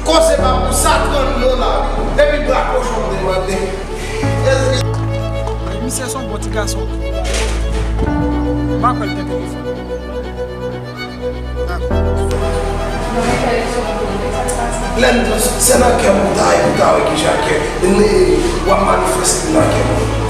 Você vai pro Saturno lá, deve dar coxão de madeira. Você é só um botigaço. Marco ele tem telefone. Lembra, você não quer mudar e mudar o que já quer. Ele é uma manifestação que não quer mudar.